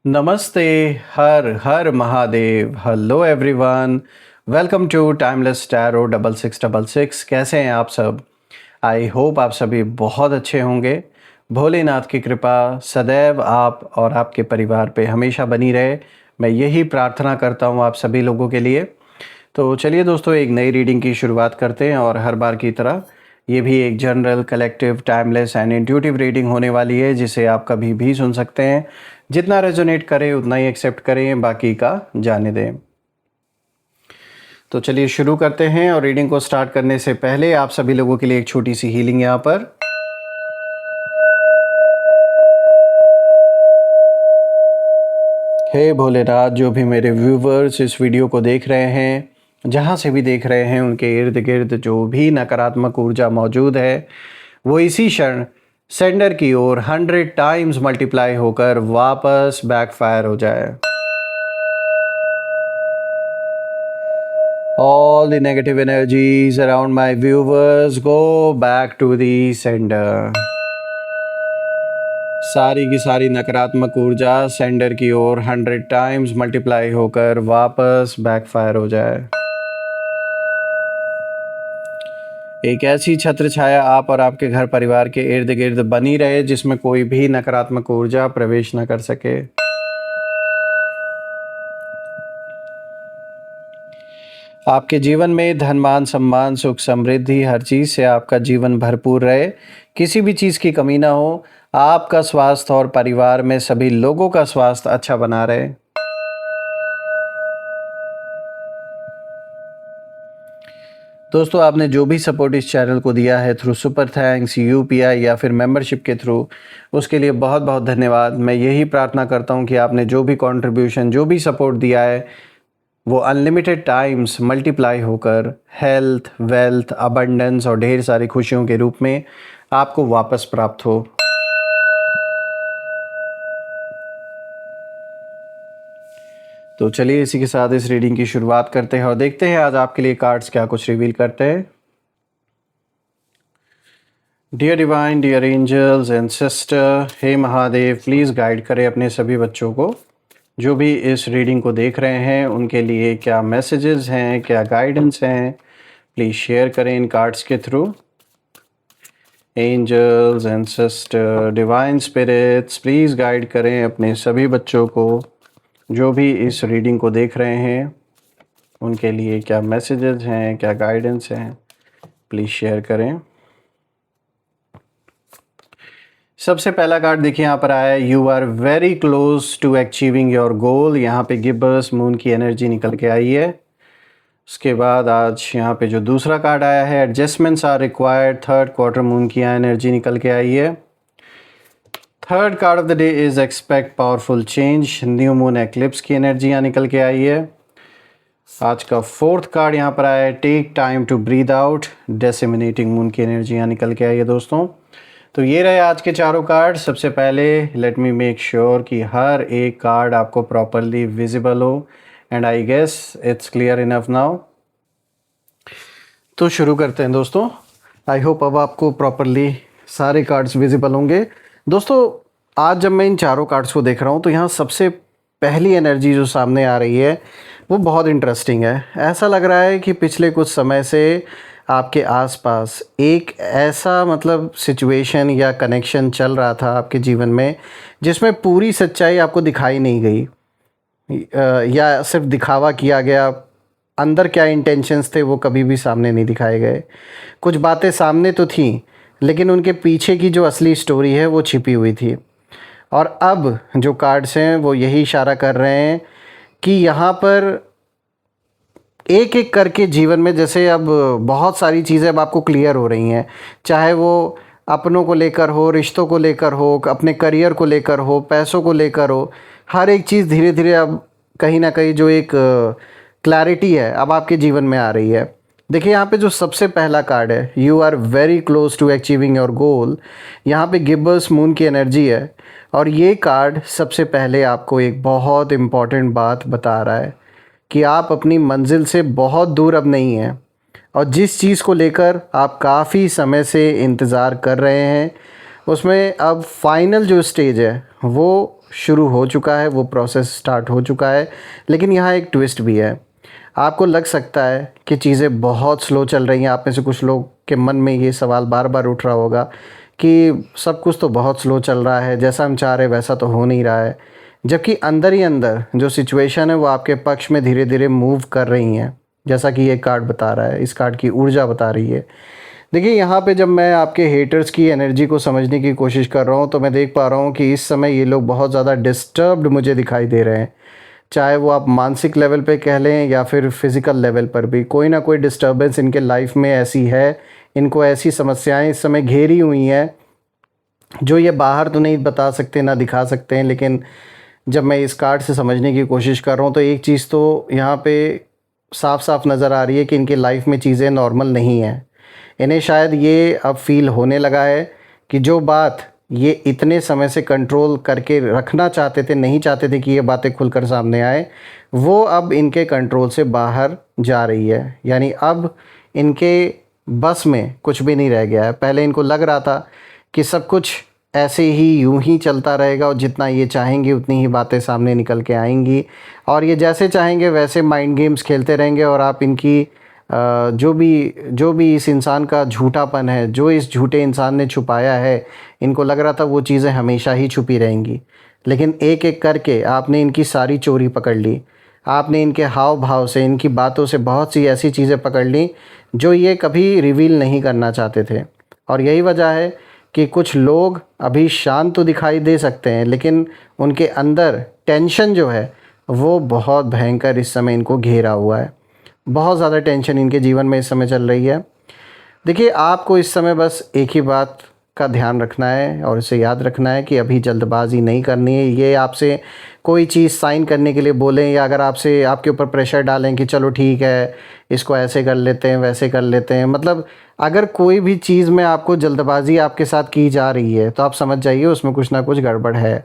नमस्ते, हर हर Mahadev. Hello everyone, welcome to timeless tarot 6666। कैसे हैं आप सब? आई होप आप सभी बहुत अच्छे होंगे। भोलेनाथ की कृपा सदैव आप और आपके परिवार पे हमेशा बनी रहे, मैं यही प्रार्थना करता हूँ आप सभी लोगों के लिए। तो चलिए दोस्तों, एक नई रीडिंग की शुरुआत करते हैं और हर बार की तरह ये भी एक general, collective, timeless and intuitive reading होने वाली है, जिसे आप कभी भी सुन सकते हैं। जितना रेजोनेट करे उतना ही एक्सेप्ट करें, बाकी का जाने दें। तो चलिए शुरू करते हैं, और रीडिंग को स्टार्ट करने से पहले आप सभी लोगों के लिए एक छोटी सी हीलिंग यहाँ पर। हे भोलेनाथ, जो भी मेरे व्यूवर्स इस वीडियो को देख रहे हैं, जहाँ से भी देख रहे हैं, उनके इर्द गिर्द जो भी नकारात्मक ऊर्जा मौजूद है, वो इसी क्षण सेंडर की ओर 100 टाइम्स मल्टीप्लाई होकर वापस बैकफायर हो जाए। All the negative energies around my viewers go back to the sender. सारी की सारी नकारात्मक ऊर्जा सेंडर की ओर 100 टाइम्स मल्टीप्लाई होकर वापस बैकफायर हो जाए। एक ऐसी छत्र छाया आप और आपके घर परिवार के इर्द गिर्द बनी रहे, जिसमें कोई भी नकारात्मक ऊर्जा प्रवेश न कर सके। आपके जीवन में धन, मान, सम्मान, सुख, समृद्धि, हर चीज़ से आपका जीवन भरपूर रहे, किसी भी चीज़ की कमी ना हो। आपका स्वास्थ्य और परिवार में सभी लोगों का स्वास्थ्य अच्छा बना रहे। दोस्तों, आपने जो भी सपोर्ट इस चैनल को दिया है थ्रू सुपर थैंक्स, यूपीआई या फिर मेंबरशिप के थ्रू, उसके लिए बहुत बहुत धन्यवाद। मैं यही प्रार्थना करता हूँ कि आपने जो भी कंट्रीब्यूशन, जो भी सपोर्ट दिया है, वो अनलिमिटेड टाइम्स मल्टीप्लाई होकर हेल्थ, वेल्थ, अबंडेंस और ढेर सारी खुशियों के रूप में आपको वापस प्राप्त हो। तो चलिए इसी के साथ इस रीडिंग की शुरुआत करते हैं और देखते हैं आज आपके लिए कार्ड्स क्या कुछ रिवील करते हैं। Dear divine, dear angels and sister, हे महादेव, प्लीज़ गाइड करें अपने सभी बच्चों को, जो भी इस रीडिंग को देख रहे हैं, उनके लिए क्या मैसेजेस हैं, क्या गाइडेंस हैं, प्लीज़ शेयर करें इन कार्ड्स के through. Angels and sister, divine spirits, please guide करें अपने सभी बच्चों को, जो भी इस रीडिंग को देख रहे हैं, उनके लिए क्या मैसेजेस हैं, क्या गाइडेंस हैं, प्लीज़ शेयर करें। सबसे पहला कार्ड देखिए यहाँ पर आया है, you are very close to achieving your goal. यहाँ पे गिबर्स मून की एनर्जी निकल के आई है। उसके बाद आज यहाँ पे जो दूसरा कार्ड आया है, adjustments are required, third quarter moon की एनर्जी निकल के आई है। Third card of the day is expect powerful change, new moon eclipse की एनर्जी यहाँ निकल के आई है। आज का फोर्थ कार्ड यहाँ पर आया है, take time to breathe out, disseminating moon की एनर्जी यहाँ निकल के आई है। दोस्तों, तो ये रहे आज के चारों कार्ड। सबसे पहले लेट मी मेक श्योर कि हर एक कार्ड आपको प्रॉपरली विजिबल हो, and I guess it's clear enough now. तो शुरू करते हैं दोस्तों। आई होप अब आपको प्रॉपरली सारे कार्ड्स विजिबल होंगे। दोस्तों, आज जब मैं इन चारों कार्ड्स को देख रहा हूँ, तो यहाँ सबसे पहली एनर्जी जो सामने आ रही है वो बहुत इंटरेस्टिंग है। ऐसा लग रहा है कि पिछले कुछ समय से आपके आसपास एक ऐसा मतलब सिचुएशन या कनेक्शन चल रहा था आपके जीवन में, जिसमें पूरी सच्चाई आपको दिखाई नहीं गई, या सिर्फ दिखावा किया गया। अंदर क्या इंटेंशंस थे वो कभी भी सामने नहीं दिखाए गए। कुछ बातें सामने तो थीं, लेकिन उनके पीछे की जो असली स्टोरी है वो छिपी हुई थी। और अब जो कार्ड्स हैं वो यही इशारा कर रहे हैं कि यहाँ पर एक एक करके जीवन में जैसे अब बहुत सारी चीज़ें अब आपको क्लियर हो रही हैं, चाहे वो अपनों को लेकर हो, रिश्तों को लेकर हो, अपने करियर को लेकर हो, पैसों को लेकर हो। हर एक चीज़ धीरे धीरे अब कहीं ना कहीं जो एक क्लैरिटी है अब आपके जीवन में आ रही है। देखिए यहाँ पे जो सबसे पहला कार्ड है, you are very close to achieving your goal, यहाँ पे गिबर्स मून की एनर्जी है। और ये कार्ड सबसे पहले आपको एक बहुत इम्पॉर्टेंट बात बता रहा है कि आप अपनी मंजिल से बहुत दूर अब नहीं हैं, और जिस चीज़ को लेकर आप काफ़ी समय से इंतज़ार कर रहे हैं, उसमें अब फाइनल जो स्टेज है वो शुरू हो चुका है, वो प्रोसेस स्टार्ट हो चुका है। लेकिन यहाँ एक ट्विस्ट भी है। आपको लग सकता है कि चीज़ें बहुत स्लो चल रही हैं। आप में से कुछ लोग के मन में ये सवाल बार बार उठ रहा होगा कि सब कुछ तो बहुत स्लो चल रहा है, जैसा हम चाह रहे वैसा तो हो नहीं रहा है। जबकि अंदर ही अंदर जो सिचुएशन है वो आपके पक्ष में धीरे धीरे मूव कर रही हैं, जैसा कि ये कार्ड बता रहा है, इस कार्ड की ऊर्जा बता रही है। देखिए यहाँ पे जब मैं आपके हेटर्स की एनर्जी को समझने की कोशिश कर रहा हूँ तो मैं देख पा रहा हूँ कि इस समय ये लोग बहुत ज़्यादा डिस्टर्ब्ड मुझे दिखाई दे रहे हैं। चाहे वो आप मानसिक लेवल पे कह लें या फिर फिज़िकल लेवल पर भी, कोई ना कोई डिस्टर्बेंस इनके लाइफ में ऐसी है, इनको ऐसी समस्याएं इस समय घेरी हुई हैं जो ये बाहर तो नहीं बता सकते ना दिखा सकते हैं। लेकिन जब मैं इस कार्ड से समझने की कोशिश कर रहा हूँ तो एक चीज़ तो यहाँ पे साफ साफ नज़र आ रही है कि इनकी लाइफ में चीज़ें नॉर्मल नहीं हैं। इन्हें शायद ये अब फील होने लगा है कि जो बात ये इतने समय से कंट्रोल करके रखना चाहते थे, नहीं चाहते थे कि ये बातें खुलकर सामने आए, वो अब इनके कंट्रोल से बाहर जा रही है। यानी अब इनके बस में कुछ भी नहीं रह गया है। पहले इनको लग रहा था कि सब कुछ ऐसे ही यूं ही चलता रहेगा और जितना ये चाहेंगे उतनी ही बातें सामने निकल के आएंगी और ये जैसे चाहेंगे वैसे माइंड गेम्स खेलते रहेंगे और आप इनकी जो भी इस इंसान का झूठापन है, जो इस झूठे इंसान ने छुपाया है, इनको लग रहा था वो चीज़ें हमेशा ही छुपी रहेंगी। लेकिन एक एक करके आपने इनकी सारी चोरी पकड़ ली। आपने इनके हाव भाव से, इनकी बातों से बहुत सी ऐसी चीज़ें पकड़ ली जो ये कभी रिवील नहीं करना चाहते थे। और यही वजह है कि कुछ लोग अभी शांत तो दिखाई दे सकते हैं लेकिन उनके अंदर टेंशन जो है वो बहुत भयंकर इस समय इनको घेरा हुआ है। बहुत ज़्यादा टेंशन इनके जीवन में इस समय चल रही है। देखिए आपको इस समय बस एक ही बात का ध्यान रखना है और इसे याद रखना है कि अभी जल्दबाजी नहीं करनी है। ये आपसे कोई चीज़ साइन करने के लिए बोलें या अगर आपसे आपके ऊपर प्रेशर डालें कि चलो ठीक है इसको ऐसे कर लेते हैं वैसे कर लेते हैं, मतलब अगर कोई भी चीज़ में आपको जल्दबाजी आपके साथ की जा रही है तो आप समझ जाइए उसमें कुछ ना कुछ गड़बड़ है।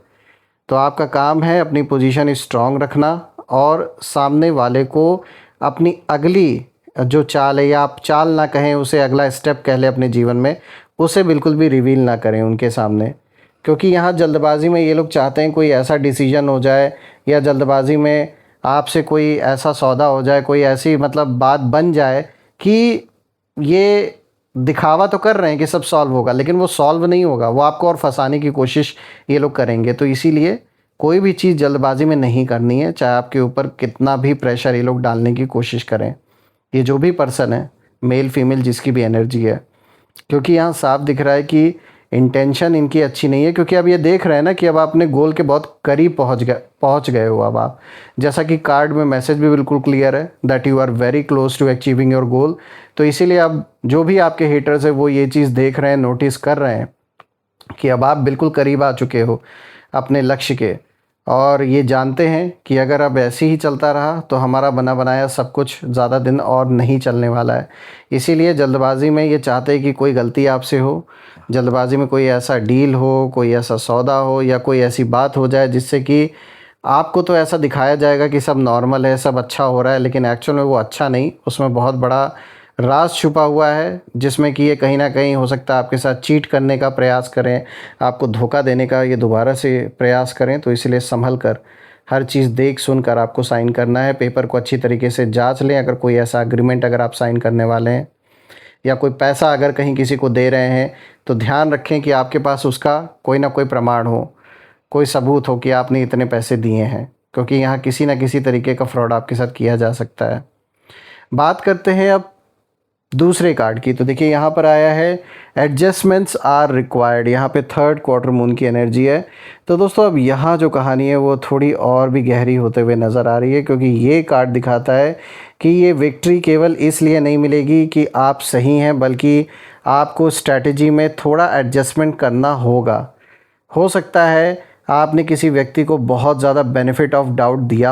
तो आपका काम है अपनी पोजीशन स्ट्रांग रखना और सामने वाले को अपनी अगली जो चाल है, या आप चाल ना कहें उसे, अगला स्टेप कह लें अपने जीवन में, उसे बिल्कुल भी रिवील ना करें उनके सामने। क्योंकि यहाँ जल्दबाज़ी में ये लोग चाहते हैं कोई ऐसा डिसीजन हो जाए या जल्दबाज़ी में आपसे कोई ऐसा सौदा हो जाए, कोई ऐसी मतलब बात बन जाए कि ये दिखावा तो कर रहे हैं कि सब सॉल्व होगा लेकिन वो सॉल्व नहीं होगा, वो आपको और फंसाने की कोशिश ये लोग करेंगे। तो इसीलिए कोई भी चीज़ जल्दबाजी में नहीं करनी है, चाहे आपके ऊपर कितना भी प्रेशर ये लोग डालने की कोशिश करें। ये जो भी पर्सन है, मेल फीमेल जिसकी भी एनर्जी है, क्योंकि यहाँ साफ दिख रहा है कि इंटेंशन इनकी अच्छी नहीं है। क्योंकि अब ये देख रहे हैं ना कि अब आपने गोल के बहुत करीब पहुँच गए हो अब आप, जैसा कि कार्ड में मैसेज भी बिल्कुल क्लियर है that you are very close to achieving your goal. तो इसीलिए अब जो भी आपके हेटर्स है वो ये चीज़ देख रहे हैं, नोटिस कर रहे हैं कि अब आप बिल्कुल करीब आ चुके हो अपने लक्ष्य के, और ये जानते हैं कि अगर अब ऐसे ही चलता रहा तो हमारा बना बनाया सब कुछ ज़्यादा दिन और नहीं चलने वाला है। इसीलिए जल्दबाज़ी में ये चाहते हैं कि कोई गलती आपसे हो, जल्दबाज़ी में कोई ऐसा डील हो, कोई ऐसा सौदा हो या कोई ऐसी बात हो जाए जिससे कि आपको तो ऐसा दिखाया जाएगा कि सब नॉर्मल है, सब अच्छा हो रहा है, लेकिन एक्चुअल में वो अच्छा नहीं, उसमें बहुत बड़ा राज छुपा हुआ है जिसमें कि ये कहीं ना कहीं हो सकता है आपके साथ चीट करने का प्रयास करें, आपको धोखा देने का ये दोबारा से प्रयास करें। तो इसलिए संभल कर हर चीज़ देख सुन कर आपको साइन करना है। पेपर को अच्छी तरीके से जांच लें। अगर कोई ऐसा एग्रीमेंट अगर आप साइन करने वाले हैं या कोई पैसा अगर कहीं किसी को दे रहे हैं तो ध्यान रखें कि आपके पास उसका कोई ना कोई प्रमाण हो, कोई सबूत हो कि आपने इतने पैसे दिए हैं, क्योंकि यहाँ किसी न किसी तरीके का फ्रॉड आपके साथ किया जा सकता है। बात करते हैं अब दूसरे कार्ड की। तो देखिए यहाँ पर आया है एडजस्टमेंट्स आर रिक्वायर्ड। यहाँ पे थर्ड क्वार्टर मून की एनर्जी है। तो दोस्तों अब यहाँ जो कहानी है वो थोड़ी और भी गहरी होते हुए नज़र आ रही है, क्योंकि ये कार्ड दिखाता है कि ये विक्ट्री केवल इसलिए नहीं मिलेगी कि आप सही हैं, बल्कि आपको स्ट्रैटेजी में थोड़ा एडजस्टमेंट करना होगा। हो सकता है आपने किसी व्यक्ति को बहुत ज़्यादा बेनिफिट ऑफ डाउट दिया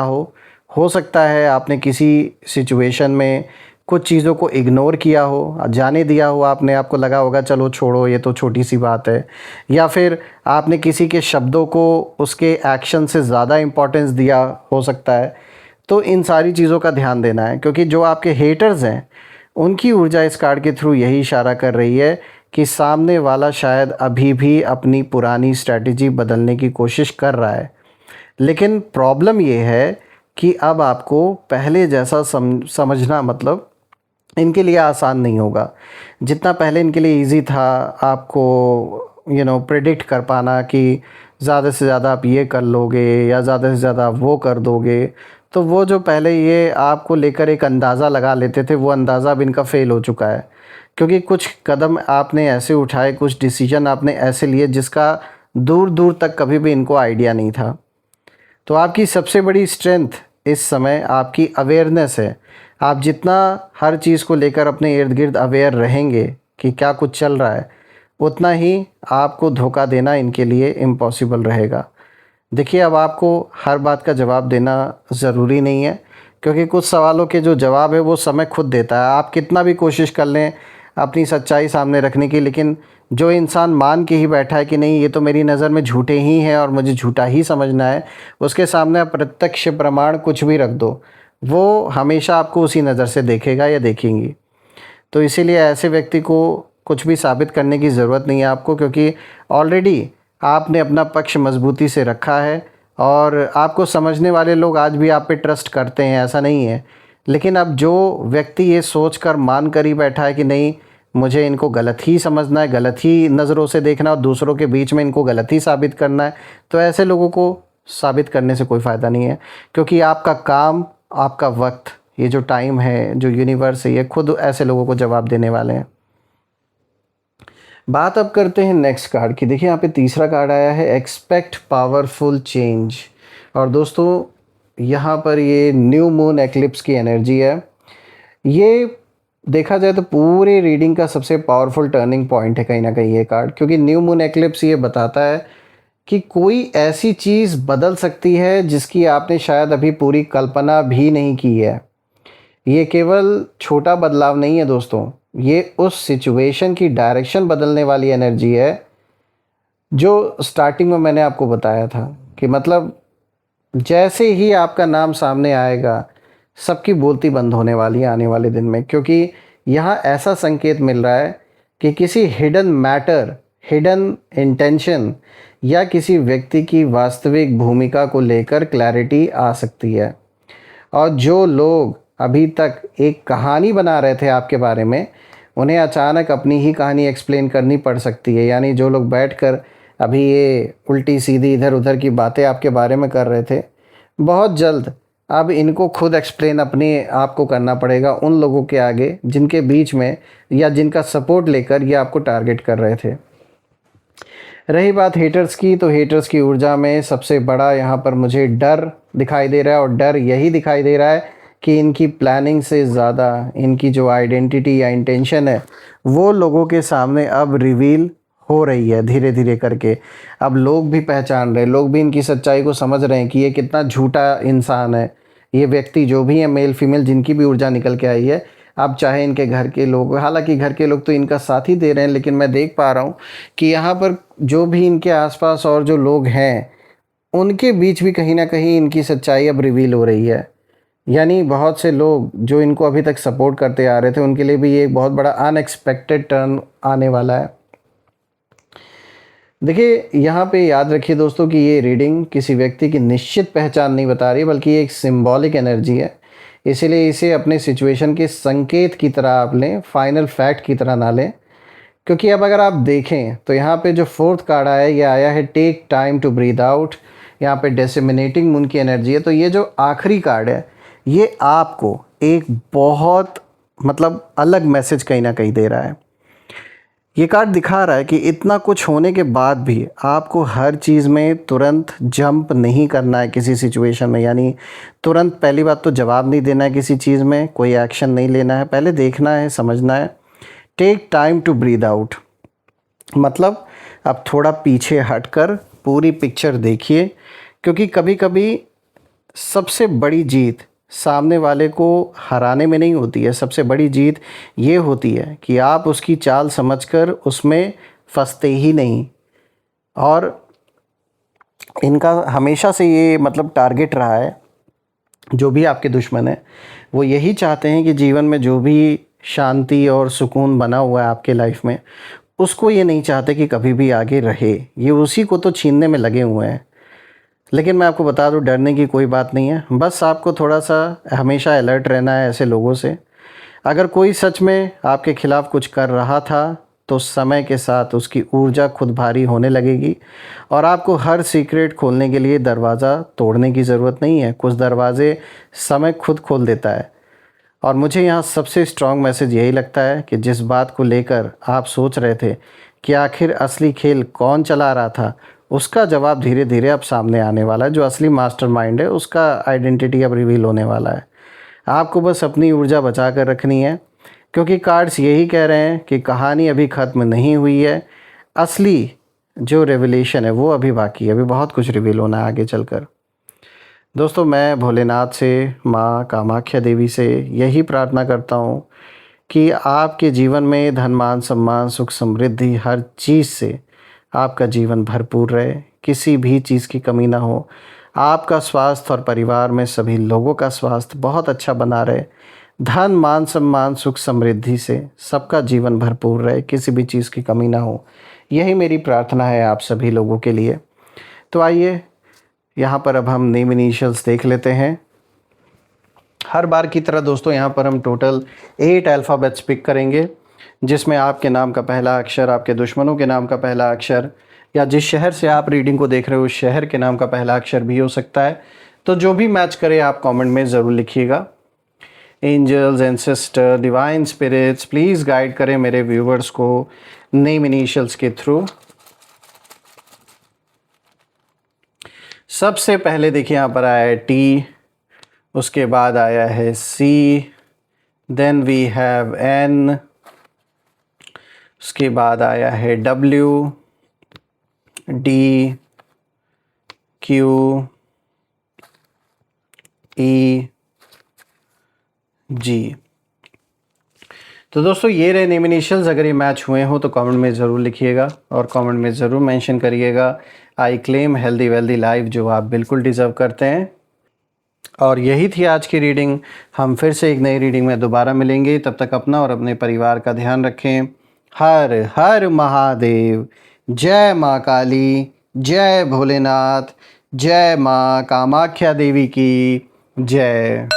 हो सकता है आपने किसी सिचुएशन में कुछ चीज़ों को इग्नोर किया हो, जाने दिया हो, आपने, आपको लगा होगा चलो छोड़ो ये तो छोटी सी बात है, या फिर आपने किसी के शब्दों को उसके एक्शन से ज़्यादा इम्पोर्टेंस दिया हो सकता है। तो इन सारी चीज़ों का ध्यान देना है, क्योंकि जो आपके हेटर्स हैं उनकी ऊर्जा इस कार्ड के थ्रू यही इशारा कर रही है कि सामने वाला शायद अभी भी अपनी पुरानी स्ट्रैटेजी बदलने की कोशिश कर रहा है। लेकिन प्रॉब्लम ये है कि अब आपको पहले जैसा समझना मतलब इनके लिए आसान नहीं होगा। जितना पहले इनके लिए ईज़ी था आपको प्रेडिक्ट कर पाना कि ज़्यादा से ज़्यादा आप ये कर लोगे या ज़्यादा से ज़्यादा आप वो कर दोगे, तो वो जो पहले ये आपको लेकर एक अंदाज़ा लगा लेते थे, वो अंदाज़ा अब इनका फ़ेल हो चुका है। क्योंकि कुछ कदम आपने ऐसे उठाए, कुछ डिसीजन आपने ऐसे लिए जिसका दूर दूर तक कभी भी इनको आइडिया नहीं था। तो आपकी सबसे बड़ी स्ट्रेंथ इस समय आपकी अवेयरनेस है। आप जितना हर चीज़ को लेकर अपने इर्द गिर्द अवेयर रहेंगे कि क्या कुछ चल रहा है, उतना ही आपको धोखा देना इनके लिए इम्पॉसिबल रहेगा। देखिए, अब आपको हर बात का जवाब देना ज़रूरी नहीं है, क्योंकि कुछ सवालों के जो जवाब है वो समय खुद देता है। आप कितना भी कोशिश कर लें अपनी सच्चाई सामने रखने की, लेकिन जो इंसान मान के ही बैठा है कि नहीं ये तो मेरी नज़र में झूठे ही हैं और मुझे झूठा ही समझना है, उसके सामने आप प्रत्यक्ष प्रमाण कुछ भी रख दो, वो हमेशा आपको उसी नज़र से देखेगा या देखेंगी। तो इसीलिए ऐसे व्यक्ति को कुछ भी साबित करने की ज़रूरत नहीं है आपको, क्योंकि ऑलरेडी आपने अपना पक्ष मजबूती से रखा है और आपको समझने वाले लोग आज भी आप पे ट्रस्ट करते हैं, ऐसा नहीं है। लेकिन अब जो व्यक्ति ये सोच कर मान कर ही बैठा है कि नहीं मुझे इनको गलत ही समझना है, गलत ही नज़रों से देखना और दूसरों के बीच में इनको गलत ही साबित करना है, तो ऐसे लोगों को साबित करने से कोई फ़ायदा नहीं है। क्योंकि आपका काम, आपका वक्त, ये जो टाइम है, जो यूनिवर्स है, ये खुद ऐसे लोगों को जवाब देने वाले हैं। बात अब करते हैं नेक्स्ट कार्ड की। देखिए यहाँ पे तीसरा कार्ड आया है एक्सपेक्ट पावरफुल चेंज। और दोस्तों यहाँ पर ये न्यू मून एक्लिप्स की एनर्जी है। ये देखा जाए तो पूरे रीडिंग का सबसे पावरफुल टर्निंग पॉइंट है कहीं ना कहीं ये कार्ड, क्योंकि न्यू मून एक्लिप्स ये बताता है कि कोई ऐसी चीज़ बदल सकती है जिसकी आपने शायद अभी पूरी कल्पना भी नहीं की है। ये केवल छोटा बदलाव नहीं है दोस्तों, ये उस सिचुएशन की डायरेक्शन बदलने वाली एनर्जी है जो स्टार्टिंग में मैंने आपको बताया था कि मतलब जैसे ही आपका नाम सामने आएगा सबकी बोलती बंद होने वाली है आने वाले दिन में। क्योंकि यहाँ ऐसा संकेत मिल रहा है कि किसी हिडन मैटर, हिडन इंटेंशन या किसी व्यक्ति की वास्तविक भूमिका को लेकर क्लैरिटी आ सकती है। और जो लोग अभी तक एक कहानी बना रहे थे आपके बारे में, उन्हें अचानक अपनी ही कहानी एक्सप्लेन करनी पड़ सकती है। यानी जो लोग बैठकर अभी ये उल्टी सीधी इधर उधर की बातें आपके बारे में कर रहे थे, बहुत जल्द अब इनको खुद एक्सप्लेन अपने आप को करना पड़ेगा उन लोगों के आगे जिनके बीच में या जिनका सपोर्ट लेकर ये आपको टारगेट कर रहे थे। रही बात हेटर्स की, तो हेटर्स की ऊर्जा में सबसे बड़ा यहाँ पर मुझे डर दिखाई दे रहा है। और डर यही दिखाई दे रहा है कि इनकी प्लानिंग से ज़्यादा इनकी जो आइडेंटिटी या इंटेंशन है वो लोगों के सामने अब रिवील हो रही है धीरे धीरे करके। अब लोग भी पहचान रहे हैं, लोग भी इनकी सच्चाई को समझ रहे हैं कि ये कितना झूठा इंसान है। ये व्यक्ति जो भी है, मेल फीमेल जिनकी भी ऊर्जा निकल के आई है, अब चाहे इनके घर के लोग, हालांकि घर के लोग तो इनका साथ ही दे रहे हैं, लेकिन मैं देख पा रहा हूँ कि यहाँ पर जो भी इनके आसपास और जो लोग हैं उनके बीच भी कहीं ना कहीं इनकी सच्चाई अब रिवील हो रही है। यानी बहुत से लोग जो इनको अभी तक सपोर्ट करते आ रहे थे उनके लिए भी ये एक बहुत बड़ा अनएक्सपेक्टेड टर्न आने वाला है। देखिए यहाँ पे याद रखिए दोस्तों कि ये रीडिंग किसी व्यक्ति की निश्चित पहचान नहीं बता रही, बल्कि ये एक सिंबॉलिक एनर्जी है। इसीलिए इसे अपने सिचुएशन के संकेत की तरह आप लें, फाइनल फैक्ट की तरह ना लें। क्योंकि अब अगर आप देखें तो यहाँ पे जो फोर्थ कार्ड आया है, ये आया है take time to breathe out. यहाँ पे डिसेमिनेटिंग मून की एनर्जी है। तो ये जो आखिरी कार्ड है ये आपको एक बहुत मतलब अलग मैसेज कहीं ना कहीं दे रहा है। ये कार्ड दिखा रहा है कि इतना कुछ होने के बाद भी आपको हर चीज़ में तुरंत जंप नहीं करना है किसी सिचुएशन में। यानी तुरंत पहली बात तो जवाब नहीं देना है किसी चीज़ में, कोई एक्शन नहीं लेना है, पहले देखना है, समझना है। Take time to breathe out मतलब अब थोड़ा पीछे हटकर पूरी पिक्चर देखिए। क्योंकि कभी कभी सबसे बड़ी जीत सामने वाले को हराने में नहीं होती है, सबसे बड़ी जीत ये होती है कि आप उसकी चाल समझकर उसमें फंसते ही नहीं। और इनका हमेशा से ये मतलब टारगेट रहा है, जो भी आपके दुश्मन है वो यही चाहते हैं कि जीवन में जो भी शांति और सुकून बना हुआ है आपके लाइफ में उसको ये नहीं चाहते कि कभी भी आगे रहे, ये उसी को तो छीनने में लगे हुए हैं। लेकिन मैं आपको बता दूं, डरने की कोई बात नहीं है, बस आपको थोड़ा सा हमेशा अलर्ट रहना है ऐसे लोगों से। अगर कोई सच में आपके खिलाफ़ कुछ कर रहा था तो समय के साथ उसकी ऊर्जा खुद भारी होने लगेगी और आपको हर सीक्रेट खोलने के लिए दरवाज़ा तोड़ने की ज़रूरत नहीं है, कुछ दरवाज़े समय खुद खोल देता है। और मुझे यहाँ सबसे स्ट्रॉन्ग मैसेज यही लगता है कि जिस बात को लेकर आप सोच रहे थे कि आखिर असली खेल कौन चला रहा था, उसका जवाब धीरे धीरे अब सामने आने वाला है। जो असली मास्टरमाइंड है उसका आइडेंटिटी अब रिवील होने वाला है। आपको बस अपनी ऊर्जा बचा कर रखनी है, क्योंकि कार्ड्स यही कह रहे हैं कि कहानी अभी ख़त्म नहीं हुई है। असली जो रेवलेशन है वो अभी बाकी है, अभी बहुत कुछ रिवील होना है आगे चलकर। दोस्तों, मैं भोलेनाथ से, माँ कामाख्या देवी से यही प्रार्थना करता हूँ कि आपके जीवन में धन मान सम्मान सुख समृद्धि हर चीज़ से आपका जीवन भरपूर रहे, किसी भी चीज़ की कमी ना हो। आपका स्वास्थ्य और परिवार में सभी लोगों का स्वास्थ्य बहुत अच्छा बना रहे। धन मान सम्मान सुख समृद्धि से सबका जीवन भरपूर रहे, किसी भी चीज़ की कमी ना हो। यही मेरी प्रार्थना है आप सभी लोगों के लिए। तो आइए यहाँ पर अब हम नेम इनिशियल्स देख लेते हैं। हर बार की तरह दोस्तों यहाँ पर हम टोटल 8 अल्फ़ाबेट्स पिक करेंगे, जिसमें आपके नाम का पहला अक्षर, आपके दुश्मनों के नाम का पहला अक्षर, या जिस शहर से आप रीडिंग को देख रहे हो उस शहर के नाम का पहला अक्षर भी हो सकता है। तो जो भी मैच करे आप कमेंट में ज़रूर लिखिएगा। Angels, ancestor, divine spirits please guide करें मेरे व्यूवर्स को नेम इनिशियल्स के थ्रू। सबसे पहले देखिए यहाँ पर आया है टी, उसके बाद आया है सी, देन वी हैव एन, उसके बाद आया है डब्ल्यू, डी, क्यू, ई, जी। तो दोस्तों ये रहे नेम इनिशियल्स। अगर ये मैच हुए हो तो कमेंट में ज़रूर लिखिएगा और कमेंट में ज़रूर मेंशन करिएगा I claim healthy wealthy life, जो आप बिल्कुल डिज़र्व करते हैं। और यही थी आज की रीडिंग। हम फिर से एक नई रीडिंग में दोबारा मिलेंगे। तब तक अपना और अपने परिवार का ध्यान रखें। हर हर महादेव। जय माँ काली, जय भोलेनाथ, जय माँ कामाख्या देवी की जय।